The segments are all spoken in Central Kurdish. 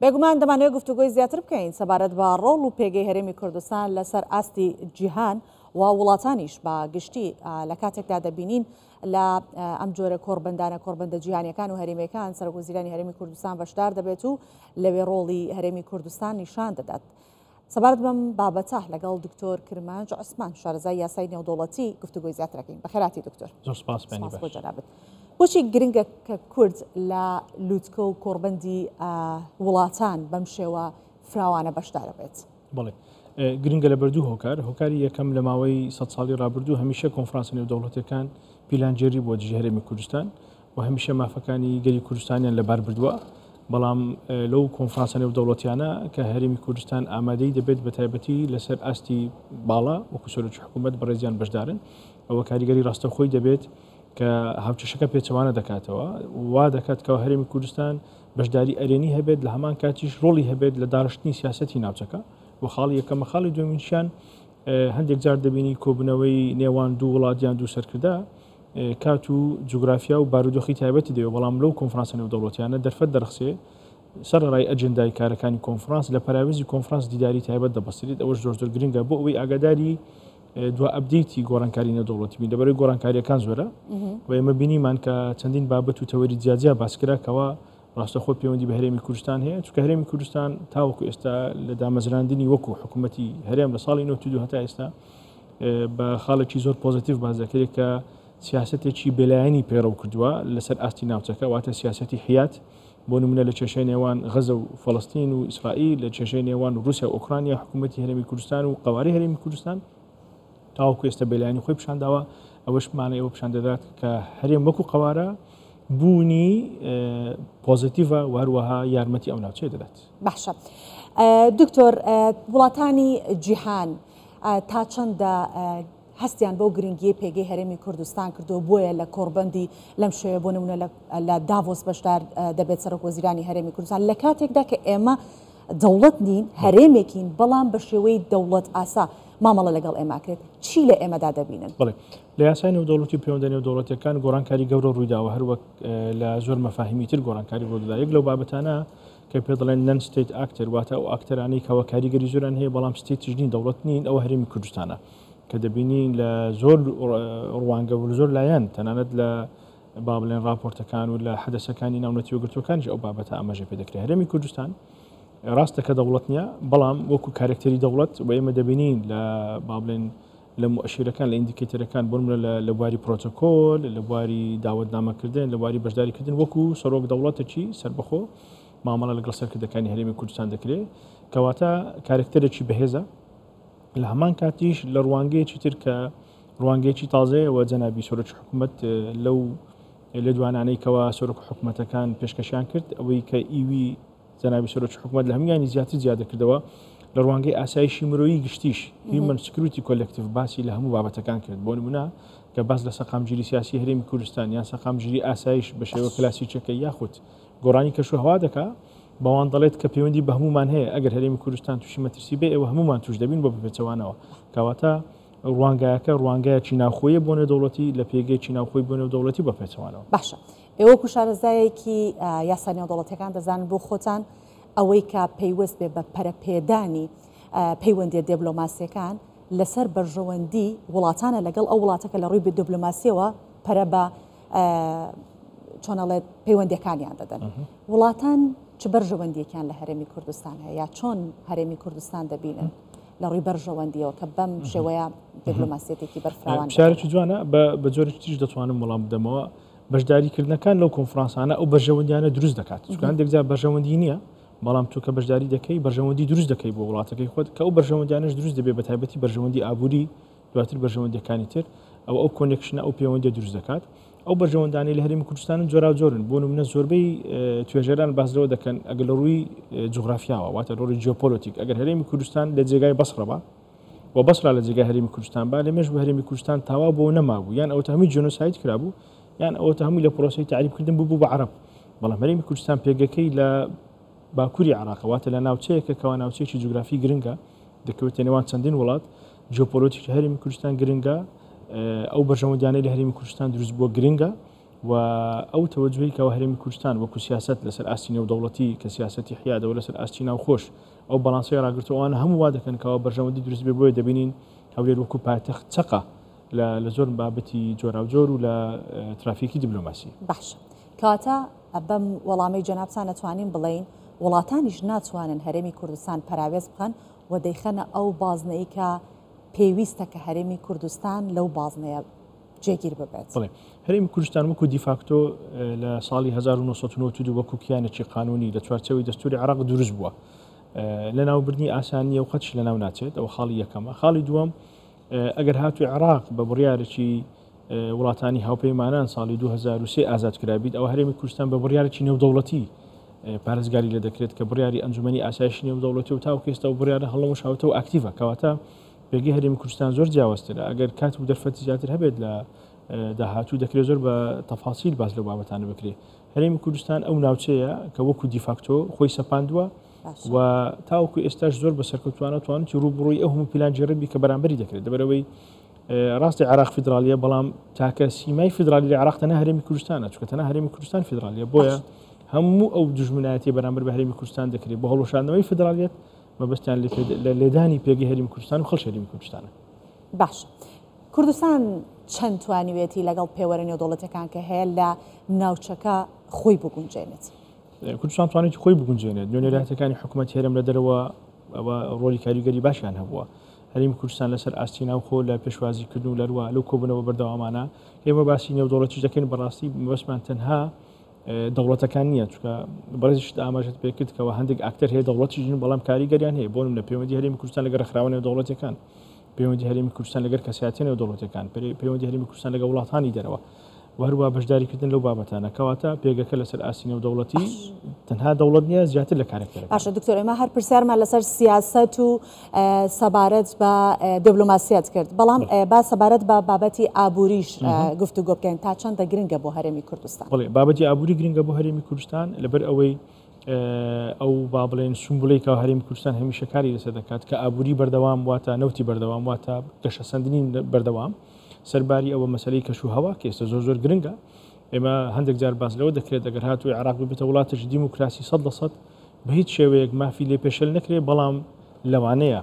بێگومان دەمانوێت گفتوگۆی زیاتر بکەین سەبارەت بە ڕۆڵ و پێگەی هەرێمی کوردستان لەسەر ئاستی جیهان و وڵاتانیش بە گشتی لە کاتێکدا دەبینین لە ئەم جۆرە کۆڕبەندە جیهانیەکان و هەرێمیەکان سەرۆکوەزیرانی هەرێمی کوردستان بەشدار دەبێت و لەوێ ڕۆڵی هەرێمی کوردستان نیشان دەدات. سەبارەت بەم بابەتە لەگەڵ دکتۆر کرمانج عوسمان شارەزای یاسای نێودەوڵەتی گفتوگۆی زیاترەکەین. بەخێراتی دکتۆر. زۆر سپاس بۆ جەنابەت. بۆچی گرنگە کە کورد لە لووتکە و کۆڕبەندی وڵاتان بەم شێوە فراوانە بەشدارە بێت؟ بڵێ گرنگە لە بەردوو هۆکاری یەکەم لە ماوەی 100 ساڵی ڕابردوو هەمیشە کۆنفرانسە نێودەوڵەتیەکان پیلانجێری بۆ دژی هەرێمی کوردستان و هەمیشە مافەکانی گەری کوردستانیان لەبار بردووە، بەڵام لەو کۆنفرانسە نێودەوڵەتیانە کە هەرێمی کوردستان ئامادەی دەبێت بە تایبەتی لەسەر ئاستی باڵا وەکو سەرۆکی حکوومەت بەڕێزیان بەشدارن، ئەوە کاریگەری ڕاستەخۆی دەبێت کە هاوچەشەکە پێچەوانە دەکاتەوە، وا دەکات کە هەرێمی کوردستان بەشداری ئەرێنی هەبێت، لە هەمان کاتیش ڕۆڵی هەبێت لە داڕشتنی سیاسەتی ناوچەکە و خاڵی یەکەمە. خاڵی دومینشیان هەندێک جار دەبینی کۆبنەوەی نێوان دوو وڵاتیان دوو سەرکردا کات و جوگرافیا و بارودۆخی تایبەتی دەوێت، بەڵام لەو کۆنفرانسە نێودەوڵەتیانە دەرفەت دەرخسێ سەرڕای ئەجندای کارەکانی کۆنفرانس لە پەراویزی کۆنفرانس دیداری تایبەت دەبەستێت. ئەوەش زۆر گرنگە بۆ ئەوەی ئاگاداری دو ئەپدەیتی گۆڕانکاری نێودەوڵەتی بین لەبەرەوەی گۆڕانکاریەکان زۆرە و ئێمە بینیمان کە چەندین بابەت و تەوەری جیاجیا باسکرا کەەوە ڕاستەخۆ پەیوەندی بە هەرێمی کوردستان هەیە، چونکە هەرێمی کوردستان تاوەکو ئێستا لە دامەزراندنی وەکو حکوومەتی هەرێم لە ساڵی 92 هەتا ئێستا بە خاڵێکی زۆر پۆزیتیڤ بازەکەێت کە سیاسەتێکی بێلایەنی پێڕەو کردووە لەسەر ئاستی ناوچەکە، واتە سیاسەتی حیات بۆ نمونە لە کێشەی نێوان غەزە و فەڵەستین و ئیسرائیل، لە کێشەی نێوان رووسیا و ئوکرانیا، حکوومەتی هەرێمی کوردستان و قوارەی هەرێمی کوردستان تاوەکو ئێستا بێلایەنی خۆی پیشانداوە. ئەوەش مانای ئەوە پیشان دەدات کە هەرێم وەکو قوارە بوونی پۆزیتیڤە و هەروەها یارمەتی ئەو ناوچەیە دەدات. باشە دکتۆر، وڵاتانی جیهان تا چەندە هەستیان بۆ گرنگی پێگەی هەرێمی کوردستان کردو بۆیە لە کۆڕبەندی لەم شوێ بۆ نمونە لە داڤۆس بەشدار دەبێت سەرۆکوەزیرانی هەرێمی کوردستان لە کاتێکدا کە ئێمە دەوڵەت نین، هەرێمێکین، بەڵام بە شێوەی دەوڵەت ئاسا مامەڵە لەگەڵ ئێماکرێت، چی لە ئێمەدا دەبینن؟ بڵێ لە یاسای نێودەوڵەتی پەیوەندە نێودەوڵەتیەکان گۆڕانکاری گەورە ڕوویداوە، هەروەک لە زۆر مەفاهیمی تر گۆڕانکاری ڕوویدا. یەک لەو بابەتانە کە پێ دەڵێن نەن ستیت ئاکتەر، واتە ئەو ئاکتەرانەی کەوە کاریگەری زۆران هەیە بەڵام ستیتیش نین، دەوڵەت نین، ئەوە هەرێمی کوردستانە کە دەبینین لە زۆر ڕوانگە و زۆر لایەن تەنانەت لە با بڵێن راپۆرتەکان و لە حەدەسەکانی ناونەتی وەگرتوەکانیش ئەو بابەتە ئاماژە پێ دەکرێت. هەرێمی کوردستان ڕاستە کە دەوڵەت نییە، بەڵام وەکو کارکتەری دەوڵەت و ئێمە دەبینین لە با بڵێن لە مؤشیرەکان لە ئیندیکیتەرەکان بۆ نمونە لە بواری پرۆتۆکۆل، لە بواری داوەتنامەکردن، لە بواری بەشداریکردن وەکو سەرۆک دەوڵەتێکی سربەخۆ مامەڵە لەگەڵ سەرکردەکانی هەرێمی کوردستان دەکرێت، کەواتە کارکتەرێکی بەهێزە. لە هەمان کاتیش لە ڕوانگەیەکی تر کە ڕوانگەیەکی تازەیەوە جەنابی سەرۆکی حکوومەت لەو لە دوانانەی کەوا سەرۆک حکوومەتەکان پێشکەشیان کرد، ئەوەی کە ئیوی جەنابی سەرۆکی حکوومەت لە هەمویانی زیادە کردەوە لە ڕوانگەی ئاسایشی مرۆیی گشتیش هیومن سکیوریتی کۆلێکتیڤ باسی لە هەموو بابەتەکان کرد، بۆ نمونە کە باس لە سەقامگیری سیاسی هەرێمی کوردستان یان سەقامگیری ئاسایش بە شێوە کلاسیکەکە یاخود گۆڕانی کەشوهەوا دەکا، بەوان دەڵێت کە پەیوەندی بە هەمومان هەیە، ئەگەر هەرێمی کوردستان تووشی مەترسی بێ ئێوە هەمومان توش دەبین بۆ بپێچەوانەوە، کەواتە ڕوانگایەکە ڕوانگایەکی ناوخۆیە بۆ نێودەوڵەتی لە پێگەیەکی ناوخۆی بۆ نێودەوڵەتی بە پێچەوانەوە. باشە، ئێوە شارەزایەکی یاسای نێودەوڵەتیەکان دەزانن بۆ خۆتان ئەوەی کە پێیوەست بێ بە پەرەپێدانی پەیوەندی دیپلۆماسیەکان لەسەر بەرژەوەندی وڵاتانە لەگەڵ ئەو وڵاتەکە لە ڕووی دیپلۆماسیەوە پەرە بە چۆنەڵێت پەیوەندیەکانیان دەدەن. وڵاتان چ بەرژەوەندیەکان لە هەرێمی کوردستان هەیە یا چۆن هەرێمی کوردستان دەبینن لە ڕووی بەرژەوەندیەوە کە بەم شێوەیە دیپلۆماسیەتێکی بەرفراوان؟ شارێکی جوانە بە جۆرێکی تریش دەتوانم وەڵام بدەمەوە. بەشداریکردنەکان لەو کۆنفرانسانە ئەو بەرژەوەندیانە دروست دەکات، چونکە هەندێک جار بەرژەوەندی نییە، بەڵام تو کە بەشداری دەکەی بەرژەوەندی دروست دەکەی بۆ وڵاتەکەی خۆت، کە ئەو بەرژەوەندیانەش دروست دەبێت بە تایبەتی بەرژەوەندی ئابووری دواتر بەرژەوەندیەکانی تر، ئەو کۆنێکشنە ئەو پەیوەندی دروست دەکات. ئەو بەرژەوەندانەی لە هەرێمی کوردستان جۆرن، بۆ نمونە زۆربەی توێژەران باسەوە دەکەن ئەگەر لە ڕووی جوغرافیاوە، واتە ڕۆڵی جیۆپۆلیتیک، ئەگەر هەرێمی کوردستان لە جێگای بەسڕەبە و بەسرا لە جێگای هەرێمی کوردستان با، لەمێش بە هەرێمی کوردستان تاوا بۆ نەمابوو، یان ئەوە هەمووی جۆنۆساید کرابوو، یان ئەوە هەمووی لە پرۆسەی تعریبکردن بوو بە عەرەب. بەڵام هەرێمی کوردستان پێگەکەی لە باکووری عێراق، واتە لە ناوچەیەکە کەوا ناوچەیەکی جوگرافی گرنگە، دەکەوێتە نێوان چەندین وڵات، جیۆپۆلیتیک هەرێمی کوردستان گرنگە، ئەو بەرژەوەندیانەی لە هەرێمی کوردستان دروست بووە گرنگە و ئەو تەوەجوهی کەەوە هەرێمی کوردستان وەکو سیاست لەسەر ئاستی نێودەوڵەتی کە سیاسەتی حیادەوە لەسەر ئاستی ناوخۆش ئەو بەڵانسەی ڕاگرتووانە هەموو وا دەکەن کەەوە بەرژەوەندی دروست بێ بۆیە دەبینین هەولێر وەکو پایتەخت چەقە لە زۆر بابەتی جۆراوجۆر و لە ترافیکی دیبلۆماسی. باش کاتە بەم وەڵامی جەنابچان ناتوانین بڵین وڵاتانیش ناتوانن هەرێمی کوردستان پەراوێز بکەن و دەیخەنە ئەو بازنەی کە پێویستە کە هەرێمی کوردستان لەو بازنەیە جێگیر ببێت. هەرێمی کوردستان وەکو دیفاکتۆ لە ساڵی 1992 وەکو کیانێکی قانونی لە چوارچەوەی دەستوری عێراق دروست بووە. لە ناوبردنی ئاسانیە و قەتش لە ناو ناچێت ئەو خاڵی یەکەمە. خاڵی دووەم ئەگەر هاتووی عێراق بە بڕیارێکی وڵاتانی هاوپەیمانان ساڵی 2023 ئازادکرابیت ئەوە هەرێمی کوردستان بە بڕیارێکی نێودەوڵەتی پارێزگاری لە دەکرێت کە بڕیاری ئەنجومەنی ئاسایشی نێودەوڵەتی و تاو کێستا و بڕیارە هەڵەمەشاوتە و ئاکتیڤە کەواتە پێگەی هەرێمی کوردستان زۆر جیاوازترە. ئەگەر کات و دەرفەتی زیاتر هەبێت لە داهاتوو دەکرێت زۆر بە تەفاسیل باس لە بابەتانە بکرێت. هەرێمی کوردستان ئەو ناوچەیە کە وەکو دیفاکتۆ خۆی سەپاندووە و تاوەکو ئێستاش زۆر بە سەرکەوتوانە توانێتی ڕووبڕووی ئەو هەموو پیلانجێڕبی کە بەرامبەری دەکرێت دەبەرەوەی ڕاستی عێراق فیدرالیە بەڵام تاکە سیمای فیدرالی لە عێراق تەنها هەرێمی کوردستانە چونکە تەنها هەرێمی کوردستان فیدرالیە بۆیە هەموو ئەو دژمنایەتی بەرامبەر بە هەرێمی کوردستان دەکرێت بە هەڵوەشاندنەوەی فیدرالیەت مەبەستیان لە لێدانی پێگەی هەرێمی کوردستان و خەڵکی هەرێمی کوردستانە. باش کوردستان چەند توانیوێتی لەگەڵ پێوەرە نێودەوڵەتەکان کە هەیە لە ناوچەکە خۆی بگونجێنێت؟ کوردستان توانێتی خۆی بگونجێنێت. نوێنەرایەتەکانی حکوومەتی هەرێم لە دەرەوە ئەوە ڕۆلی کاریگەری باشیان هەبووە. هەرێمی کوردستان لەسەر ئاستی ناوخۆ لە پێشوازیکردن و لەروە لەو کۆبوونەوە بەردەوامانە ئێمە باسی نێودەوڵەتیش دەکەین بەڕاستی مەبەستمان تەنها دەوڵەتەکان نییە چونکە بەڕێزیشت ئاماژەت پێکرد کەەوە هەندێک ئاکتەر هەیە دەوڵەتیژین بەڵام کاریگەریان هەیە بۆ نمونە پەیوەندی هەرێمی کوردستان لەگەڵ ڕێکخراوە نێودەوڵەتیەکان، پەیوەندی هەرێمی کوردستان لەگەڵ کەسایەتی نێودەوڵەتیەکان، پەیوەندی هەرێمی کوردستان لەگەڵ وڵاتانی دەرەوە و هەروە بەشداریکردن لەو بابەتانە کەواتە پێگەکە لەسەر ئاستی نێودەوڵەتی تەنها دەوڵەت نییە زیاتر لە کارێکەکە. باشە دکتۆر ئێمە هەر پرسیارمان لەسەر سیاست و سەبارەت بە دیبلۆماسیات کرد بەڵام با سەبارەت بە بابەتی ئابووریش گفتوگۆ بکەین تا چەندە گرنگە بۆ هەرێمی کوردستان؟ بڵێ بابەتی ئابووری گرنگە بۆ هەرێمی کوردستان لەبەر ئەوەی ئەو با بڵێن سمبولی کە هەرێمی کوردستان هەمیشە کاری لەسەر دەکات کە ئابووری بەردەوام واتە نەوتی بەردەوام واتە گەشەسەندنی بەردەوام سەرباری ئەوە مەسەلەی کەش و هەوا کە ئێستا زۆر گرنگە. ئێمە هەندێک جار باس لەوە دەکرێت ئەگەر هاتووی عێراق ببێتە وڵاتش دیموکراسی 100% بە هیچ شێوەیەک مافی لێ پێشەل نەکرێت بەڵام لەوانەیە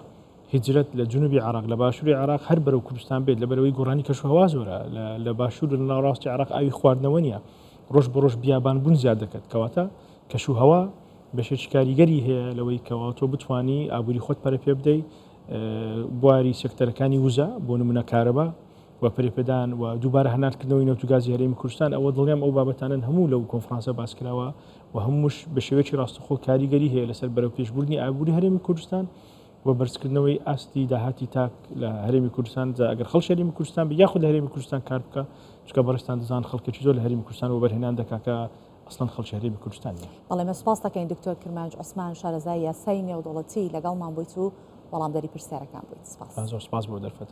هیجرەت لە جنوبی عێراق لە باشووری عێراق هەر بەرەو کوردستان بێت لەبەرەوەی گۆڕانی کەش و هەوا زۆرە لە باشوور لە ناوڕاستی عێراق ئاوی خواردنەوە نیە ڕۆژ بە ڕۆژ بیابان بوون زیاد دەکات کەواتە کەش و هەوا بەشێکی کاریگەری هەیە لەوەی کەوا تۆ بتوانی ئابووری خۆت پەرە پێ بدەیت بواری سێکتەرەکانی وزە بۆ نمونە کارەبا و پەرێپێدان و دووبارە هەناردکردنەوەی نەوتوگازی هەرێمی کوردستان ئەوە دڵنیام ئەو بابەتانن هەموو لەو کۆنفرانسە باسکراوە و هەمووش بە شێوەیەکی ڕاستەخۆ کاریگەری هەیە لەسەر بەرەو پێشبوردنی ئابووری هەرێمی کوردستان و بەرزکردنەوەی ئاستی داهاتی تاک لە هەرێمی کوردستان ئەگەر خەڵکی هەرێمی کوردستان بە یاخود لە هەرێمی کوردستان کار بکە چونکە بەڕێستان دەزان خەڵکێکی زۆر لە هەرێمی کوردستان و بەرهێنان دەکات کە ئەسڵەن خەڵکی هەرێمی کوردستان نیە. بەڵێ مە سوپاس دەکەین دکتۆر کرمانج عوسمان شارەزای یاسای نێودەوڵەتی لەگەڵمان بوویت و وەڵامدەری پرسیارەکان بوویت. سپاس. زۆر سپاس بۆ دەرفەت.